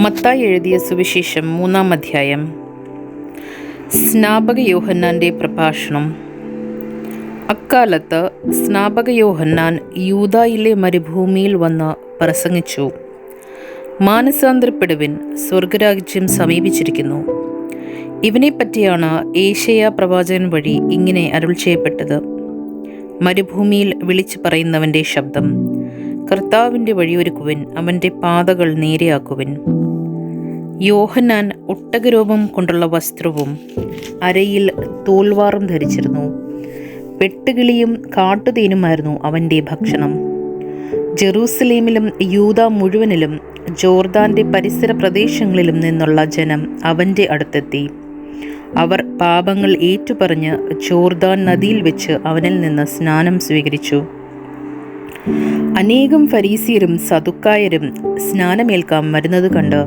മത്തായി എഴുതിയ സുവിശേഷം 3-ാം അധ്യായം. സ്നാപക യോഹന്നാൻ്റെ പ്രഭാഷണം. അക്കാലത്ത് സ്നാപക യോഹന്നാൻ യൂദായിലെ മരുഭൂമിയിൽ വന്ന് പ്രസംഗിച്ചു, മാനസാന്തരപ്പെടുവിൻ, സ്വർഗരാജ്യം സമീപിച്ചിരിക്കുന്നു. ഇവനെപ്പറ്റിയാണ് ഏശയ്യാ പ്രവാചകൻ വഴി ഇങ്ങനെ അരുൾ ചെയ്യപ്പെട്ടത്: മരുഭൂമിയിൽ വിളിച്ചു പറയുന്നവൻ്റെ ശബ്ദം, കർത്താവിൻ്റെ വഴിയൊരുക്കുവിൻ, അവൻ്റെ പാതകൾ നേരെയാക്കുവിൻ. യോഹന്നാൻ ഒട്ടകരോമം കൊണ്ടുള്ള വസ്ത്രവും അരയിൽ തോൽവാറും ധരിച്ചിരുന്നു. വെട്ടുകിളിയും കാട്ടുതേനുമായിരുന്നു അവൻ്റെ ഭക്ഷണം. ജെറൂസലേമിലും യൂദ മുഴുവനിലും ജോർദാൻ്റെ പരിസര പ്രദേശങ്ങളിലും നിന്നുള്ള ജനം അവൻ്റെ അടുത്തെത്തി. അവർ പാപങ്ങൾ ഏറ്റുപറഞ്ഞ് ജോർദാൻ നദിയിൽ വെച്ച് അവനിൽ നിന്ന് സ്നാനം സ്വീകരിച്ചു. അനേകം ഫരീസിയരും സദുക്കായരും സ്നാനമേൽക്കാൻ വരുന്നത് കണ്ട്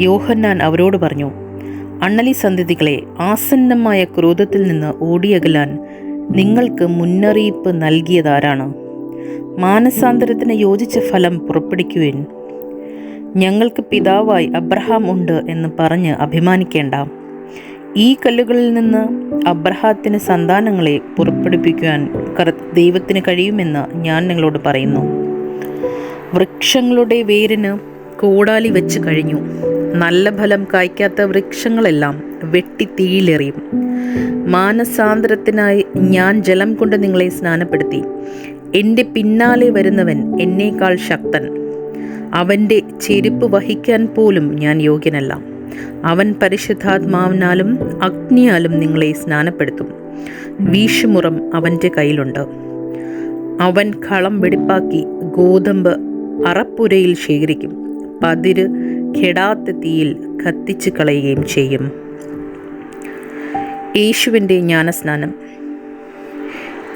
യോഹന്നാൻ അവരോട് പറഞ്ഞു: അണ്ണലി സന്തതികളെ, ആസന്നമായ ക്രോധത്തിൽ നിന്ന് ഓടിയകലാൻ നിങ്ങൾക്ക് മുന്നറിയിപ്പ് നൽകിയതാരാണ്? മാനസാന്തരത്തിന് യോജിച്ച ഫലം പുറപ്പെടുവിക്കുവിൻ. ഞങ്ങൾക്ക് പിതാവായി അബ്രഹാം ഉണ്ട് എന്ന് പറഞ്ഞ് അഭിമാനിക്കേണ്ട. ഈ കല്ലുകളിൽ നിന്ന് അബ്രഹാത്തിന് സന്താനങ്ങളെ പുറപ്പെടുവിക്കുവാൻ ദൈവത്തിന് കഴിയുമെന്ന് ഞാൻ നിങ്ങളോട് പറയുന്നു. വൃക്ഷങ്ങളുടെ വേരിന് കോടാലി വെച്ച് കഴിഞ്ഞു. നല്ല ഫലം കായ്ക്കാത്ത വൃക്ഷങ്ങളെല്ലാം വെട്ടി തീയിലെറിയും. മാനസാന്തരത്തിനായി ഞാൻ ജലം കൊണ്ട് നിങ്ങളെ സ്നാനപ്പെടുത്തി. എൻ്റെ പിന്നാലെ വരുന്നവൻ എന്നേക്കാൾ ശക്തൻ. അവൻ്റെ ചെരുപ്പ് വഹിക്കാൻ പോലും ഞാൻ യോഗ്യനല്ല. അവൻ പരിശുദ്ധാത്മാവിനാലും അഗ്നിയാലും നിങ്ങളെ സ്നാനപ്പെടുത്തും. വീശുമുറം അവൻ്റെ കയ്യിലുണ്ട്. അവൻ കളം വെടിപ്പാക്കി ഗോതമ്പ് അറപ്പുരയിൽ ശേഖരിക്കും. പതിര് കെടാത്ത തീയിൽ കത്തിച്ചു കളയുകയും ചെയ്യും. യേശുവിൻ്റെ ജ്ഞാനസ്നാനം.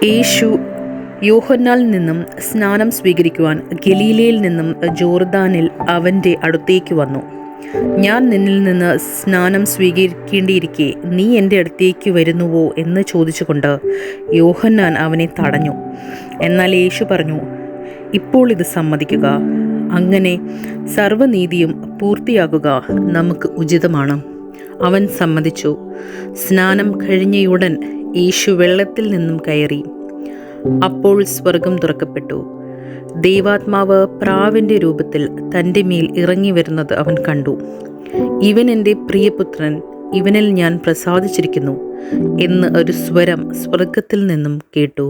യേശു യോഹന്നാനിൽ നിന്നും സ്നാനം സ്വീകരിക്കുവാൻ ഗലീലയിൽ നിന്നും ജോർദാനിൽ അവൻ്റെ അടുത്തേക്ക് വന്നു. ഞാൻ നിന്നിൽ നിന്ന് സ്നാനം സ്വീകരിക്കേണ്ടിയിരിക്കെ നീ എൻ്റെ അടുത്തേക്ക് വരുന്നുവോ എന്ന് ചോദിച്ചുകൊണ്ട് യോഹന്നാൻ അവനെ തടഞ്ഞു. എന്നാൽ യേശു പറഞ്ഞു: ഇപ്പോൾ ഇത് സമ്മതിക്കുക. അങ്ങനെ സർവ്വനീതിയും പൂർത്തിയാക്കുക നമുക്ക് ഉചിതമാണ്. അവൻ സമ്മതിച്ചു. സ്നാനം കഴിഞ്ഞയുടൻ യേശു വെള്ളത്തിൽ നിന്നും കയറി. അപ്പോൾ സ്വർഗം തുറക്കപ്പെട്ടു. ദൈവാത്മാവ് പ്രാവിൻ്റെ രൂപത്തിൽ തൻ്റെ മേൽ ഇറങ്ങി വരുന്നത് അവൻ കണ്ടു. ഇവൻ എൻ്റെ പ്രിയപുത്രൻ, ഇവനിൽ ഞാൻ പ്രസാദിച്ചിരിക്കുന്നു എന്ന് ഒരു സ്വരം സ്വർഗത്തിൽ നിന്നും കേട്ടു.